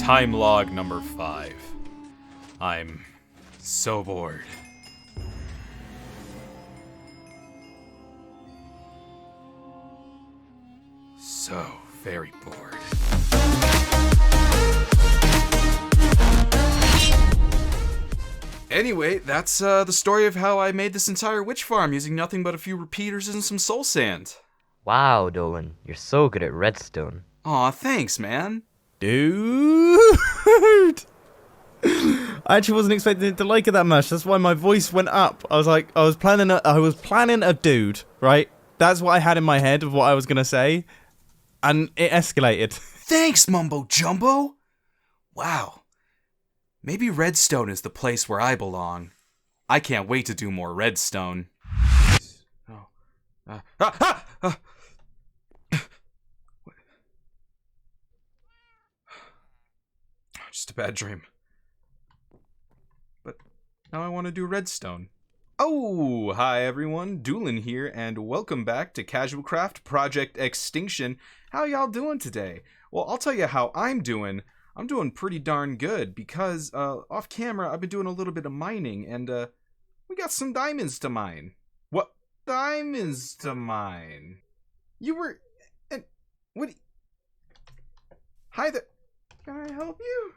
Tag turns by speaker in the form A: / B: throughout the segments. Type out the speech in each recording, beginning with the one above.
A: Time log number 5. I'm so bored. So very bored. Anyway, that's the story of how I made this entire witch farm using nothing but a few repeaters and some soul sand.
B: Wow, Dewlan, you're so good at Redstone.
A: Aw, thanks, man.
C: Dude! I actually wasn't expecting it to like it that much. That's why my voice went up. I was planning a dude, right? That's what I had in my head of what I was gonna say, and it escalated.
A: Thanks, Mumbo Jumbo. Wow. Maybe Redstone is the place where I belong. I can't wait to do more Redstone. Just a bad dream. But now I want to do Redstone. Oh, hi everyone, Dewlan here, and welcome back to Casual Craft Project Extinction. How y'all doing today? Well, I'll tell you how I'm doing. I'm doing pretty darn good because off camera I've been doing a little bit of mining, and we got some diamonds to mine. What diamonds to mine? You were, and what? Hi there. Can I help you?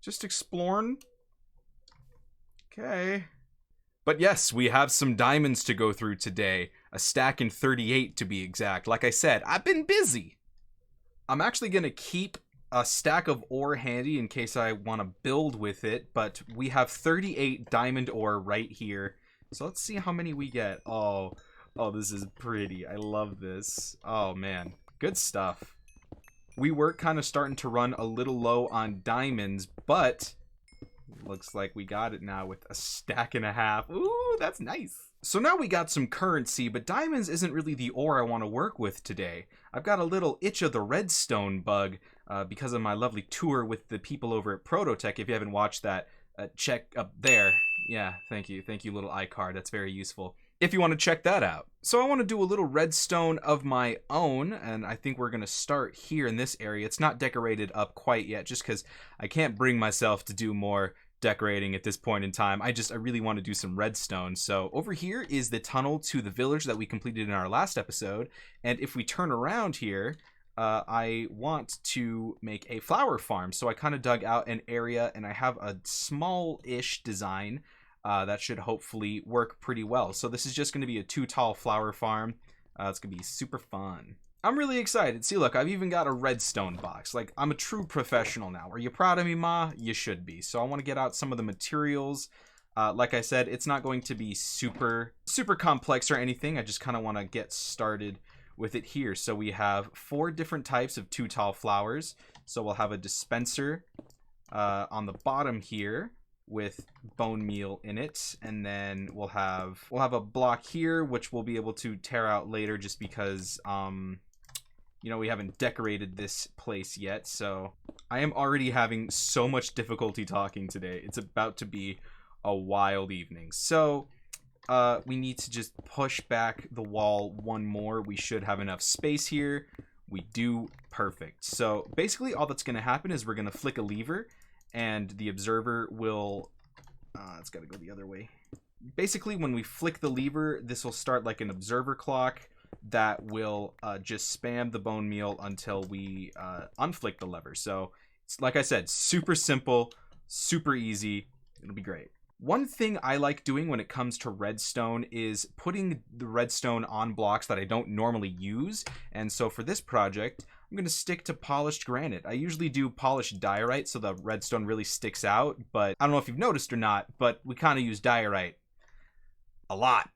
A: Just exploring. Okay. But yes, we have some diamonds to go through today. A stack in 38 to be exact. Like I said, I've been busy. I'm actually going to keep a stack of ore handy in case I want to build with it. But we have 38 diamond ore right here. So let's see how many we get. Oh, this is pretty. I love this. Oh, man. Good stuff. We were kind of starting to run a little low on diamonds, but looks like we got it now with a stack and a half. Ooh, that's nice. So now we got some currency, but diamonds isn't really the ore I want to work with today. I've got a little itch of the redstone bug because of my lovely tour with the people over at Prototech. If you haven't watched that, check up there. Yeah, thank you. Thank you, little iCard. That's very useful. If you want to check that out. So I want to do a little redstone of my own, and I think we're going to start here in this area. It's not decorated up quite yet, just because I can't bring myself to do more decorating at this point in time. I really want to do some redstone. So over here is the tunnel to the village that we completed in our last episode, and if we turn around here, I want to make a flower farm. So I kind of dug out an area, and I have a small-ish design that should hopefully work pretty well. So this is just going to be a 2-tall flower farm. It's going to be super fun. I'm really excited. See, look, I've even got a redstone box. Like, I'm a true professional now. Are you proud of me, Ma? You should be. So I want to get out some of the materials. Like I said, it's not going to be super complex or anything. I just kind of want to get started with it here. So we have 4 different types of 2-tall flowers. So we'll have a dispenser on the bottom here with bone meal in it, and then we'll have a block here which we'll be able to tear out later just because you know, we haven't decorated this place yet. So I am already having so much difficulty talking today. It's about to be a wild evening. So we need to just push back the wall one more. We should have enough space here. We do. Perfect. So basically all that's going to happen is we're going to flick a lever, and the observer will, it's got to go the other way. Basically, when we flick the lever, this will start like an observer clock that will just spam the bone meal until we unflick the lever. So, it's, like I said, super simple, super easy. It'll be great. One thing I like doing when it comes to redstone is putting the redstone on blocks that I don't normally use. And so for this project, I'm going to stick to polished granite. I usually do polished diorite so the redstone really sticks out, but I don't know if you've noticed or not, but we kind of use diorite a lot.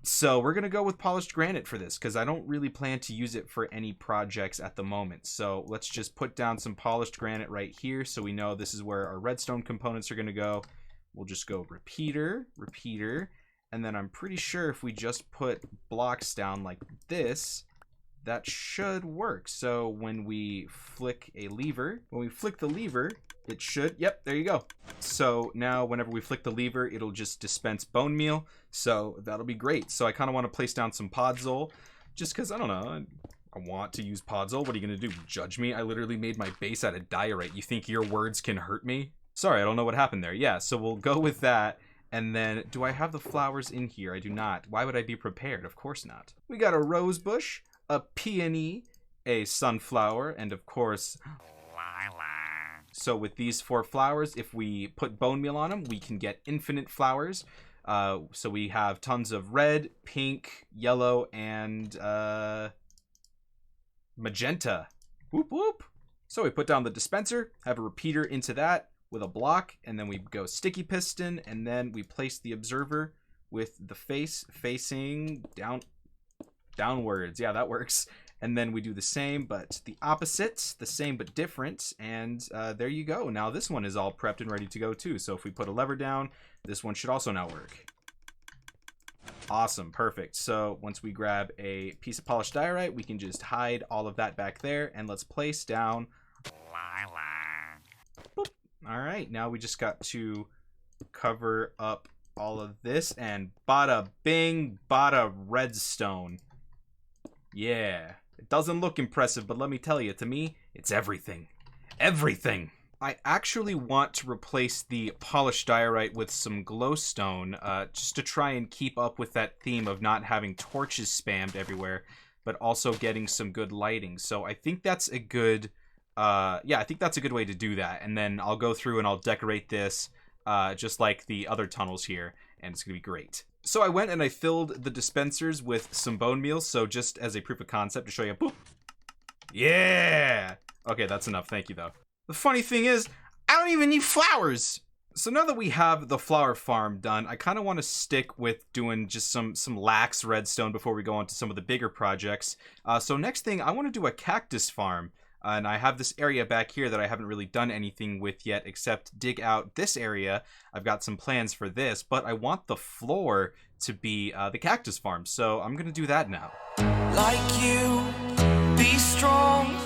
A: So we're going to go with polished granite for this because I don't really plan to use it for any projects at the moment. So let's just put down some polished granite right here so we know this is where our redstone components are going to go. We'll just go repeater, and then I'm pretty sure if we just put blocks down like this, that should work. So when we flick the lever, it should, yep, there you go. So now whenever we flick the lever, it'll just dispense bone meal. So that'll be great. So I kind of want to place down some podzol just because, I don't know, I want to use podzol. What are you gonna do? Judge me? I literally made my base out of diorite. You think your words can hurt me? Sorry, I don't know what happened there. Yeah, so we'll go with that. And then, do I have the flowers in here? I do not. Why would I be prepared? Of course not. We got a rose bush, a peony, a sunflower, and of course, lilac. So with these 4 flowers, if we put bone meal on them, we can get infinite flowers. So we have tons of red, pink, yellow, and magenta. Whoop whoop. So we put down the dispenser, have a repeater into that with a block, and then we go sticky piston, and then we place the observer with the face facing downwards. Yeah, that works. And then we do the same but the opposite, the same but different, and there you go. Now this one is all prepped and ready to go too. So if we put a lever down, this one should also now work. Awesome, perfect. So once we grab a piece of polished diorite, we can just hide all of that back there, and let's place down lilac. Boop. All right, now we just got to cover up all of this, and bada bing, bada redstone. Yeah, it doesn't look impressive, but let me tell you, to me, it's everything. Everything. I actually want to replace the polished diorite with some glowstone, just to try and keep up with that theme of not having torches spammed everywhere, but also getting some good lighting. So I think that's a good, yeah, I think that's a good way to do that. And then I'll go through and I'll decorate this, just like the other tunnels here, and it's gonna be great. So I went and I filled the dispensers with some bone meal, so just as a proof of concept to show you, boop. Yeah! Okay, that's enough, thank you though. The funny thing is, I don't even need flowers! So now that we have the flower farm done, I kind of want to stick with doing just some lax redstone before we go on to some of the bigger projects. So next thing, I want to do a cactus farm. And I have this area back here that I haven't really done anything with yet except dig out this area. I've got some plans for this, but I want the floor to be the cactus farm. So I'm going to do that now.
D: Like you, be strong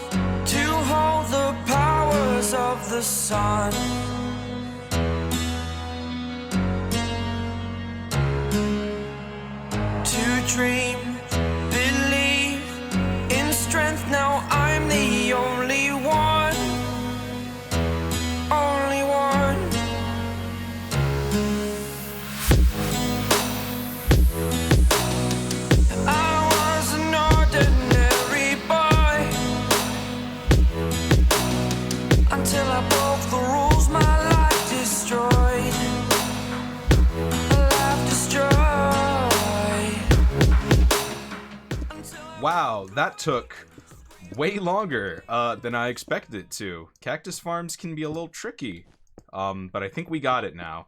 D: to hold the powers of the sun. To dream, believe in strength. Now I'm the only one, only one. I was an ordinary boy until I broke the rules. My life destroyed, life destroyed.
A: Wow, that took way longer than I expected it to. Cactus farms can be a little tricky, but I think we got it now.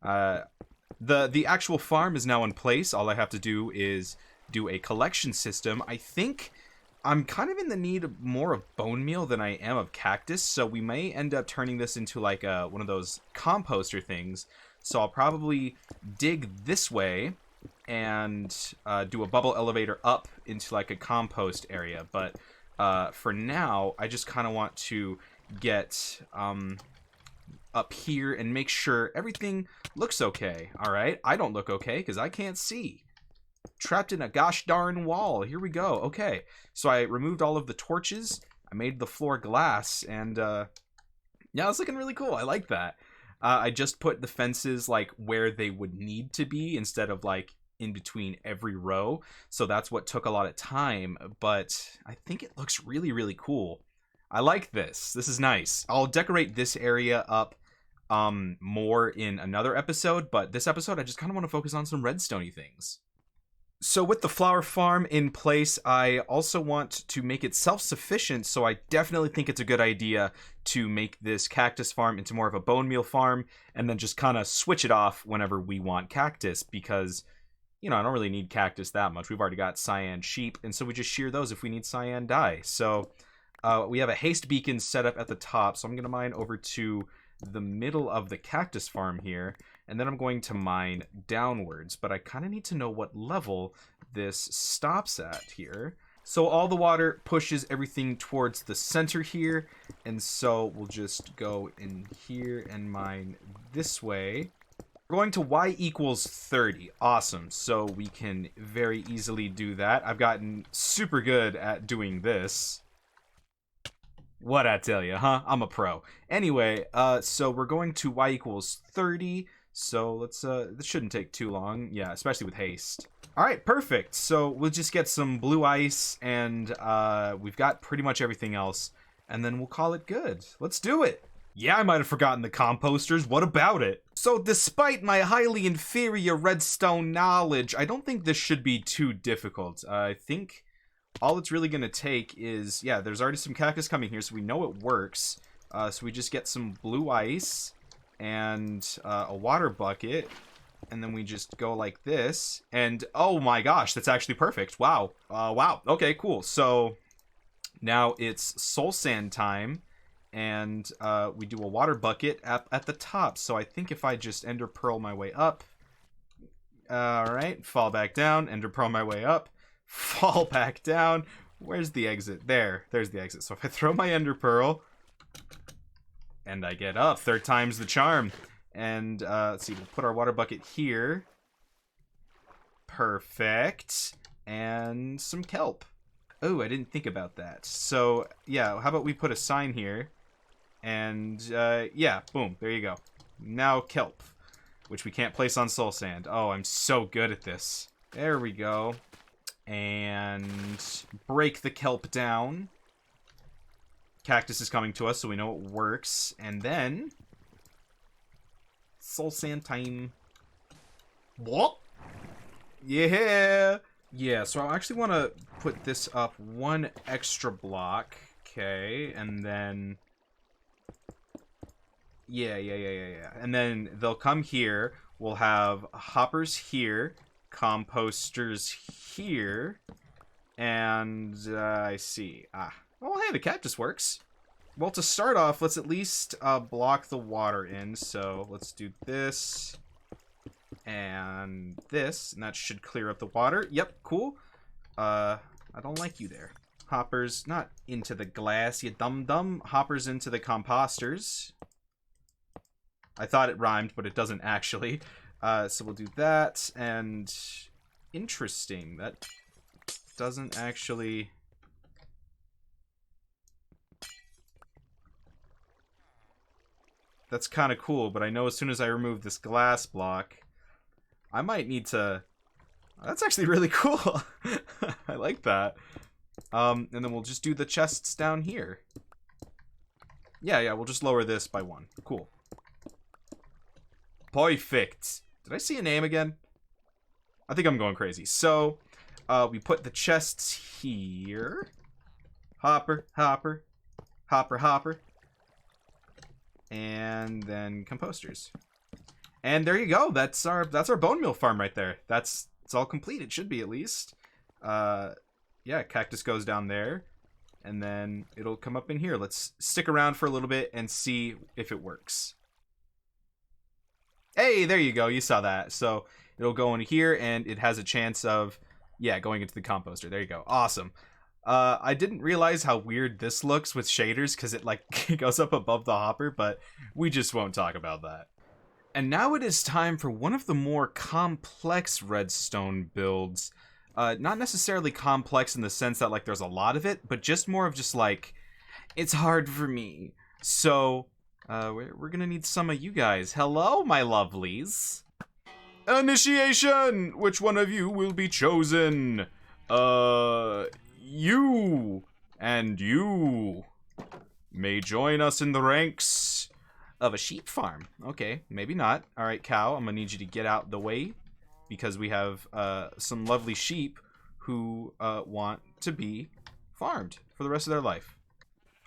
A: The actual farm is now in place. All I have to do is do a collection system. I think I'm kind of in the need of more of bone meal than I am of cactus, so we may end up turning this into like one of those composter things. So I'll probably dig this way and do a bubble elevator up into like a compost area, but for now I just kind of want to get up here and make sure everything looks okay. All right, I don't look okay because I can't see. Trapped in a gosh darn wall. Here we go. Okay, so I removed all of the torches, I made the floor glass, and yeah, it's looking really cool. I like that. I just put the fences like where they would need to be instead of like in between every row, so that's what took a lot of time, but I think it looks really, really cool. I like this. This is nice. I'll decorate this area up more in another episode, but this episode I just kind of want to focus on some redstone-y things. So with the flower farm in place, I also want to make it self-sufficient, so I definitely think it's a good idea to make this cactus farm into more of a bone meal farm, and then just kind of switch it off whenever we want cactus, because, you know, I don't really need cactus that much. We've already got cyan sheep, and so we just shear those if we need cyan dye. So we have a haste beacon set up at the top, so I'm going to mine over to the middle of the cactus farm here, and then I'm going to mine downwards, but I kind of need to know what level this stops at here. So all the water pushes everything towards the center here, and so we'll just go in here and mine this way. We're going to y equals 30. Awesome. So we can very easily do that. I've gotten super good at doing this. What I tell you, huh? I'm a pro. Anyway, so we're going to y equals 30. So let's, this shouldn't take too long. Yeah, especially with haste. All right, perfect. So we'll just get some blue ice, and we've got pretty much everything else. And then we'll call it good. Let's do it. Yeah, I might have forgotten the composters. What about it? So despite my highly inferior redstone knowledge, I don't think this should be too difficult. I think all it's really going to take is, yeah, there's already some cactus coming here, so we know it works. So we just get some blue ice and a water bucket, and then we just go like this. And oh my gosh, that's actually perfect. Wow. Wow. Okay, cool. So now it's soul sand time, and we do a water bucket at the top. So I think if I just ender pearl my way up, all right, fall back down, ender pearl my way up, fall back down. Where's the exit? There's the exit. So if I throw my ender pearl and I get up, third time's the charm. And let's see, we'll put our water bucket here. Perfect. And some kelp. Oh, I didn't think about that. So yeah, how about we put a sign here? And yeah, boom, there you go. Now kelp, which we can't place on soul sand. Oh, I'm so good at this. There we go. And break the kelp down. Cactus is coming to us, so we know it works. And then soul sand time. What? Yeah. Yeah, so I actually want to put this up one extra block. Okay, and then yeah. And then they'll come here. We'll have hoppers here, composters here, and I see. Oh, hey, the cactus works. Well, to start off, let's at least block the water in. So let's do this and this, and that should clear up the water. Yep, cool. I don't like you there. Hoppers, not into the glass, you dum-dum. Hoppers into the composters. I thought it rhymed, but it doesn't actually. So we'll do that, and interesting. That doesn't actually... That's kind of cool, but I know as soon as I remove this glass block, I might need to... That's actually really cool. I like that. And then we'll just do the chests down here. Yeah, we'll just lower this by 1. Cool. Perfect. Did I see a name again? I think I'm going crazy. So, we put the chests here. Hopper, hopper, hopper, hopper. And then composters. And there you go. That's our bone meal farm right there. It's all complete. It should be, at least. Yeah, cactus goes down there, and then it'll come up in here. Let's stick around for a little bit and see if it works. Hey, there you go. You saw that. So it'll go in here, and it has a chance of, yeah, going into the composter. There you go. Awesome. I didn't realize how weird this looks with shaders, because it like goes up above the hopper, but we just won't talk about that. And now it is time for one of the more complex redstone builds. Not necessarily complex in the sense that like there's a lot of it, but just more of just like, it's hard for me. So we're gonna need some of you guys. Hello, my lovelies. Initiation! Which one of you will be chosen? You and you may join us in the ranks of a sheep farm. Okay, maybe not. All right, cow, I'm gonna need you to get out the way, because we have some lovely sheep who want to be farmed for the rest of their life.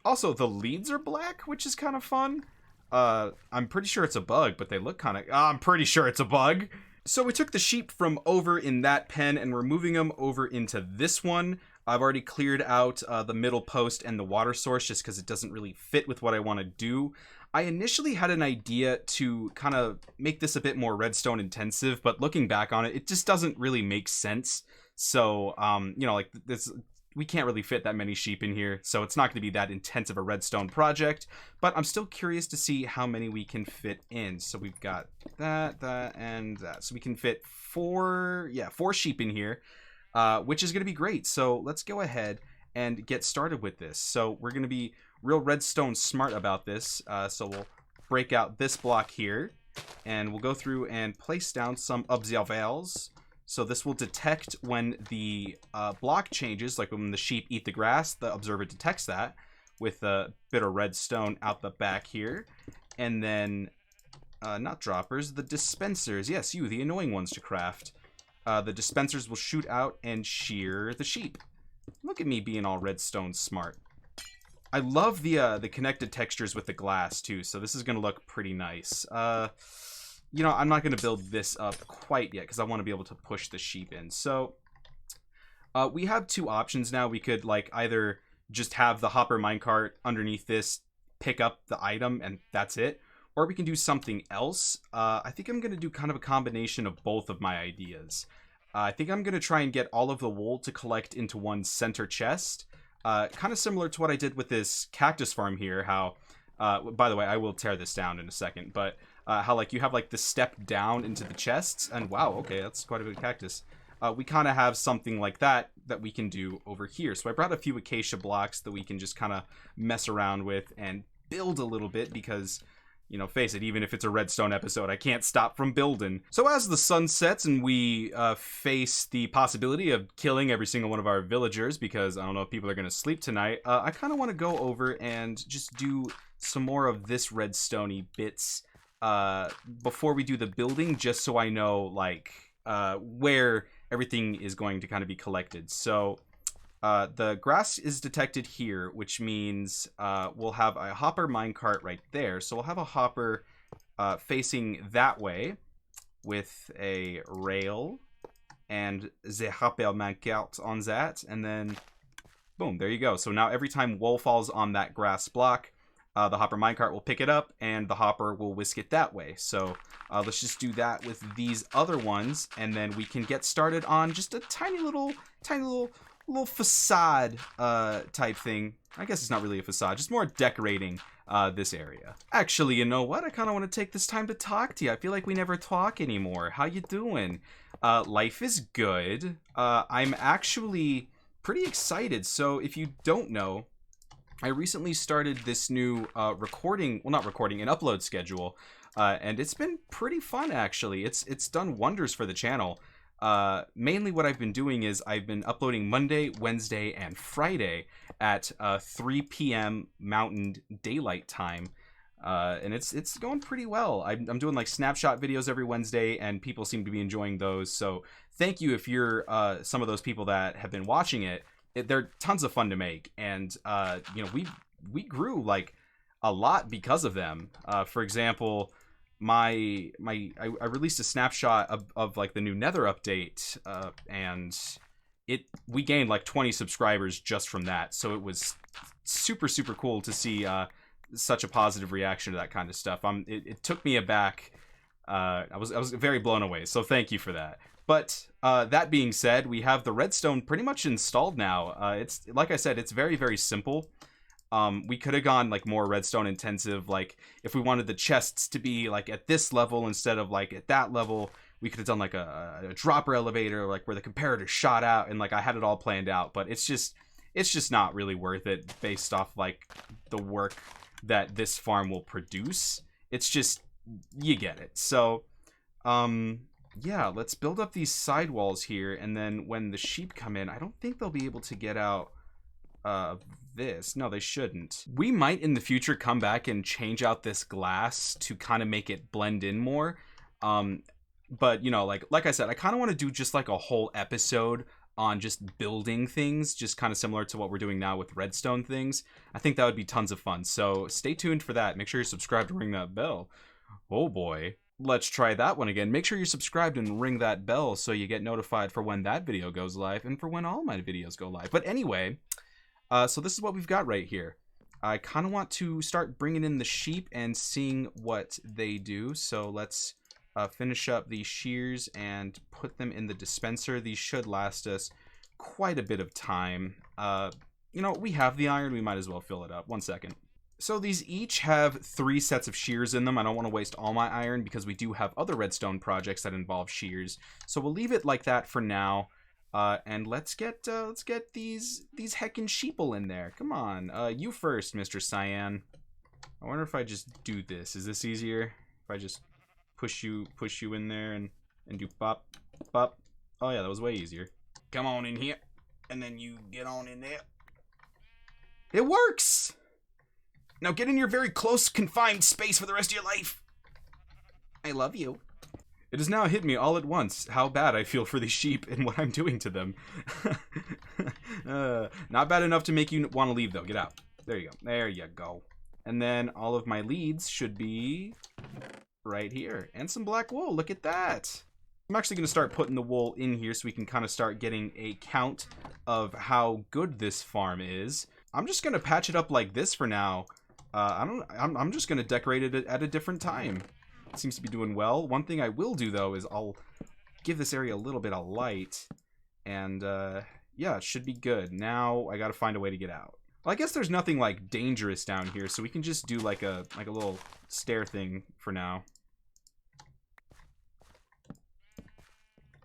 A: Also, the leads are black, which is kind of fun. I'm pretty sure it's a bug, but they look kind of... I'm pretty sure it's a bug. So we took the sheep from over in that pen, and we're moving them over into this one. I've already cleared out the middle post and the water source just because it doesn't really fit with what I want to do. I initially had an idea to kind of make this a bit more redstone intensive, but looking back on it, it just doesn't really make sense. So, you know, like this, we can't really fit that many sheep in here, so it's not going to be that intensive a redstone project, but I'm still curious to see how many we can fit in. So we've got that, and that. So we can fit four sheep in here, which is going to be great. So let's go ahead and get started with this. So we're going to be real redstone smart about this. So we'll break out this block here, and we'll go through and place down some observers. So this will detect when the block changes, like when the sheep eat the grass, the observer detects that with a bit of redstone out the back here. And then, not droppers, the dispensers. Yes, you, the annoying ones to craft. The dispensers will shoot out and shear the sheep. Look at me being all redstone smart. I love the connected textures with the glass too, so this is going to look pretty nice. You know, I'm not going to build this up quite yet because I want to be able to push the sheep in. So we have two options now. We could like either just have the hopper minecart underneath this pick up the item and that's it, or we can do something else. I think I'm going to do kind of a combination of both of my ideas. I think I'm going to try and get all of the wool to collect into one center chest, kind of similar to what I did with this cactus farm here. How, by the way, I will tear this down in a second, but how like you have like the step down into the chests, and wow, okay, that's quite a bit of cactus. We kind of have something like that we can do over here. So I brought a few acacia blocks that we can just kind of mess around with and build a little bit because, you know, face it, even if it's a redstone episode, I can't stop from building. So as the sun sets and we face the possibility of killing every single one of our villagers, because I don't know if people are going to sleep tonight, I kind of want to go over and just do some more of this redstone-y bits before we do the building, just so I know like where everything is going to kind of be collected. So the grass is detected here, which means we'll have a hopper minecart right there. So we'll have a hopper facing that way with a rail and the hopper minecart on that, and then boom, there you go. So now every time wool falls on that grass block, the hopper minecart will pick it up and the hopper will whisk it that way. So let's just do that with these other ones, and then we can get started on just a tiny little facade type thing. I guess it's not really a facade, just more decorating this area. Actually, you know what? I kind of want to take this time to talk to you. I feel like we never talk anymore. How you doing? Life is good. I'm actually pretty excited. So if you don't know, I recently started this new an upload schedule, and it's been pretty fun actually. It's done wonders for the channel. Mainly what I've been doing is I've been uploading Monday, Wednesday, and Friday at 3 p.m. Mountain Daylight Time, and it's going pretty well. I'm doing like snapshot videos every Wednesday, and people seem to be enjoying those. So thank you if you're some of those people that have been watching it. They're tons of fun to make, and you know, we grew like a lot because of them. For example, I released a snapshot of like the new Nether update, and we gained like 20 subscribers just from that. So it was super cool to see such a positive reaction to that kind of stuff. It took me aback. I was very blown away. So thank you for that. But that being said, we have the redstone pretty much installed now. It's like I said, it's very simple. We could have gone like more redstone intensive. Like if we wanted the chests to be like at this level instead of like at that level, we could have done like a dropper elevator, like where the comparator shot out, and like I had it all planned out. But it's just not really worth it based off like the work that this farm will produce. It's just, you get it. So yeah, let's build up these sidewalls here, and then when the sheep come in, I don't think they'll be able to get out this. No, they shouldn't. We might in the future come back and change out this glass to kind of make it blend in more. But you know, like I said, I kind of want to do just like a whole episode on just building things, just kind of similar to what we're doing now with redstone things. I think that would be tons of fun. So stay tuned for that. Make sure you're subscribed and ring that bell. Oh boy. Let's try that one again. Make sure you're subscribed and ring that bell so you get notified for when that video goes live and for when all my videos go live. But anyway, so this is what we've got right here. I kind of want to start bringing in the sheep and seeing what they do. So let's finish up these shears and put them in the dispenser. These should last us quite a bit of time. You know, we have the iron, we might as well fill it up. 1 second. So these each have 3 sets of shears in them. I don't want to waste all my iron because we do have other redstone projects that involve shears. So we'll leave it like that for now. And let's get these heckin' sheeple in there. Come on, you first, Mr. Cyan. I wonder if I just do this. Is this easier? If I just push you in there and do bop, bop. Oh yeah, that was way easier. Come on in here, and then you get on in there. It works! Now get in your very close, confined space for the rest of your life. I love you. It has now hit me all at once how bad I feel for these sheep and what I'm doing to them. Not bad enough to make you want to leave, though. Get out. There you go. There you go. And then all of my leads should be right here. And some black wool. Look at that. I'm actually going to start putting the wool in here so we can kind of start getting a count of how good this farm is. I'm just going to patch it up like this for now. I'm just going to decorate it at a different time. It seems to be doing well. One thing I will do, though, is I'll give this area a little bit of light. And, yeah, it should be good. Now I got to find a way to get out. Well, I guess there's nothing, like, dangerous down here, so we can just do, like a little stair thing for now.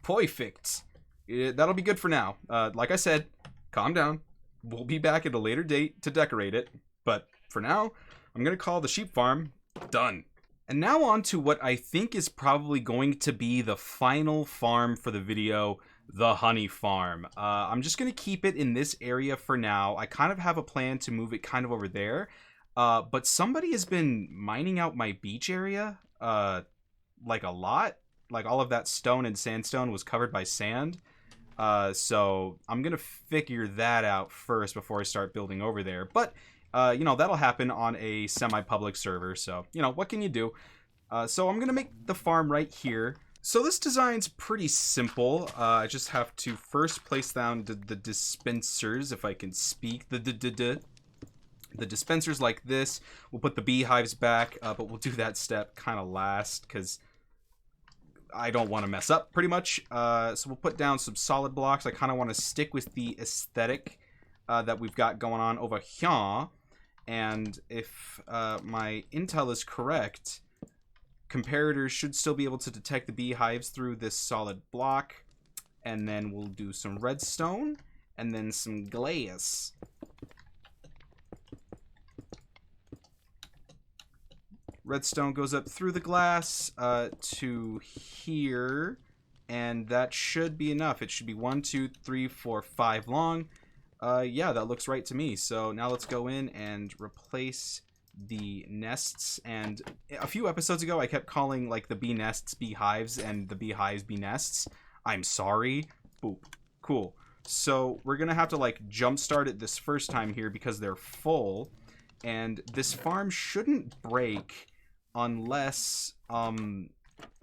A: Perfect. That'll be good for now. Like I said, calm down. We'll be back at a later date to decorate it. But for now, I'm going to call the sheep farm done. And now on to what I think is probably going to be the final farm for the video, the honey farm. I'm just going to keep it in this area for now. I kind of have a plan to move it kind of over there. But somebody has been mining out my beach area, like a lot. Like all of that stone and sandstone was covered by sand. So I'm going to figure that out first before I start building over there. But you know, that'll happen on a semi-public server, so, you know, what can you do? So I'm going to make the farm right here. So this design's pretty simple. I just have to first place down the dispensers, if I can speak. The dispensers like this. We'll put the beehives back, but we'll do that step kind of last, because I don't want to mess up, pretty much. So we'll put down some solid blocks. I kind of want to stick with the aesthetic that we've got going on over here. And if my intel is correct, comparators should still be able to detect the beehives through this solid block. And then we'll do some redstone and then some glass. Redstone goes up through the glass to here, and that should be enough. It should be 1, 2, 3, 4, 5 long. Yeah, that looks right to me. So now let's go in and replace the nests. And a few episodes ago, I kept calling like the bee nests beehives and the beehives bee nests. I'm sorry. Boop. Cool. So we're gonna have to like jumpstart it this first time here because they're full, and this farm shouldn't break unless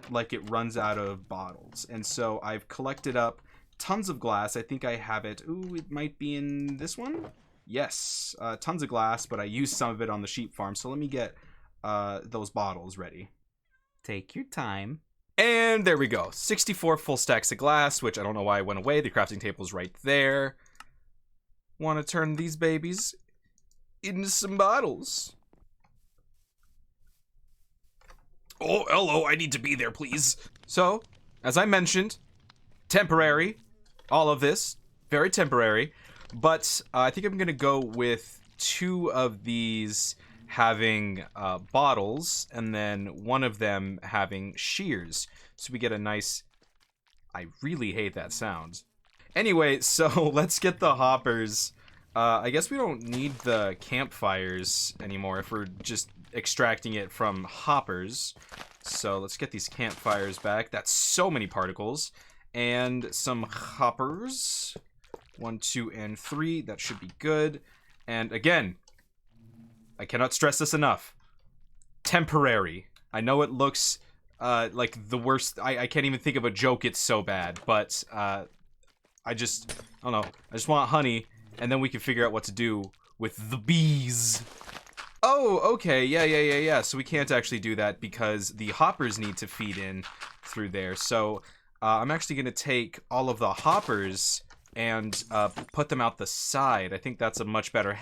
A: like it runs out of bottles. And so I've collected up tons of glass. I think I have it. Ooh, it might be in this one. Yes, tons of glass, but I used some of it on the sheep farm. So let me get those bottles ready. Take your time. And there we go. 64 full stacks of glass, which I don't know why it went away. The crafting table's right there. Want to turn these babies into some bottles. Oh, hello, I need to be there, please. So, as I mentioned, temporary. All of this, very temporary. But I think I'm going to go with 2 of these having bottles, and then one of them having shears. So we get a nice... I really hate that sound. Anyway, so let's get the hoppers. I guess we don't need the campfires anymore if we're just extracting it from hoppers. So let's get these campfires back. That's so many particles. And some hoppers. 1, 2, and 3. That should be good. And again, I cannot stress this enough. Temporary. I know it looks like the worst. I can't even think of a joke. It's so bad. But I don't know. I just want honey. And then we can figure out what to do with the bees. Oh, okay. Yeah. So we can't actually do that because the hoppers need to feed in through there. So I'm actually going to take all of the hoppers and put them out the side. I think that's a much better,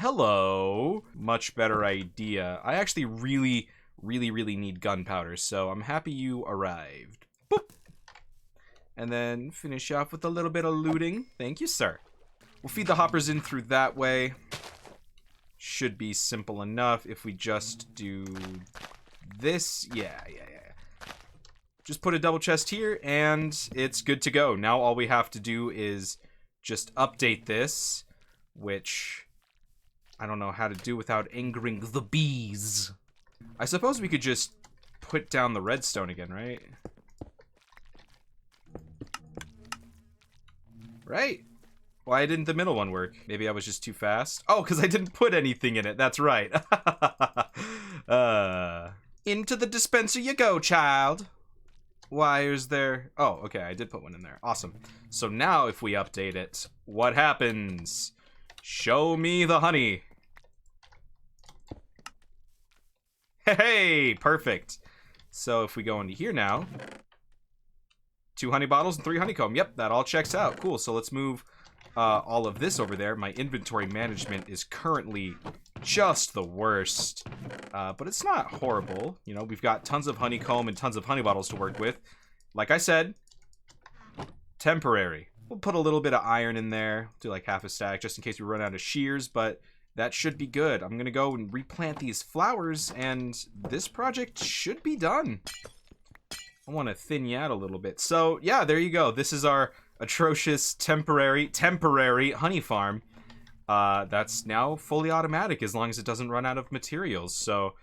A: much better idea. I actually really need gunpowder, so I'm happy you arrived. Boop. And then finish off with a little bit of looting. Thank you, sir. We'll feed the hoppers in through that way. Should be simple enough if we just do this. Yeah. Just put a double chest here, and it's good to go. Now all we have to do is just update this, which I don't know how to do without angering the bees. I suppose we could just put down the redstone again, right? Right? Why didn't the middle one work? Maybe I was just too fast? Oh, because I didn't put anything in it. That's right. Into the dispenser you go, child. Why is there... Oh, okay, I did put one in there. Awesome. So now if we update it, what happens? Show me the honey. Hey, perfect. So if we go into here now, 2 honey bottles and 3 honeycomb. Yep, that all checks out. Cool, so let's move all of this over there. My inventory management is currently just the worst, but it's not horrible. You know, we've got tons of honeycomb and tons of honey bottles to work with. Like I said, temporary. We'll put a little bit of iron in there, do like half a stack just in case we run out of shears, but that should be good. I'm gonna go and replant these flowers, and this project should be done. I want to thin you out a little bit. So yeah, there you go. This is our atrocious temporary honey farm. That's now fully automatic as long as it doesn't run out of materials. So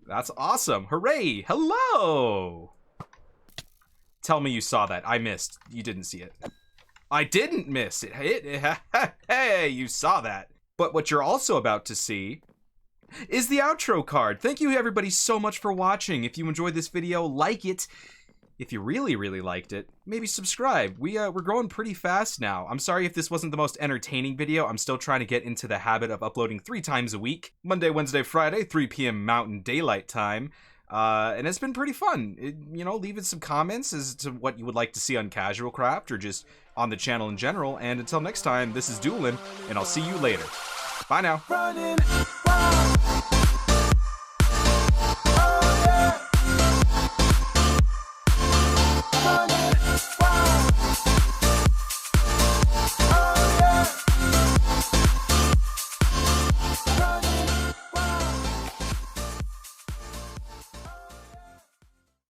A: that's awesome. Hooray! Hello! Tell me you saw that. I missed. You didn't see it. I didn't miss it. Hey, you saw that. But what you're also about to see is the outro card. Thank you everybody so much for watching. If you enjoyed this video, like it. If you really liked it, maybe subscribe. We're growing pretty fast now. I'm sorry if this wasn't the most entertaining video. I'm still trying to get into the habit of uploading 3 times a week. Monday, Wednesday, Friday, 3 p.m. Mountain Daylight Time. And it's been pretty fun. You know, leave it some comments as to what you would like to see on Casual Craft or just on the channel in general. And until next time, this is Dewlan, and I'll see you later. Bye now.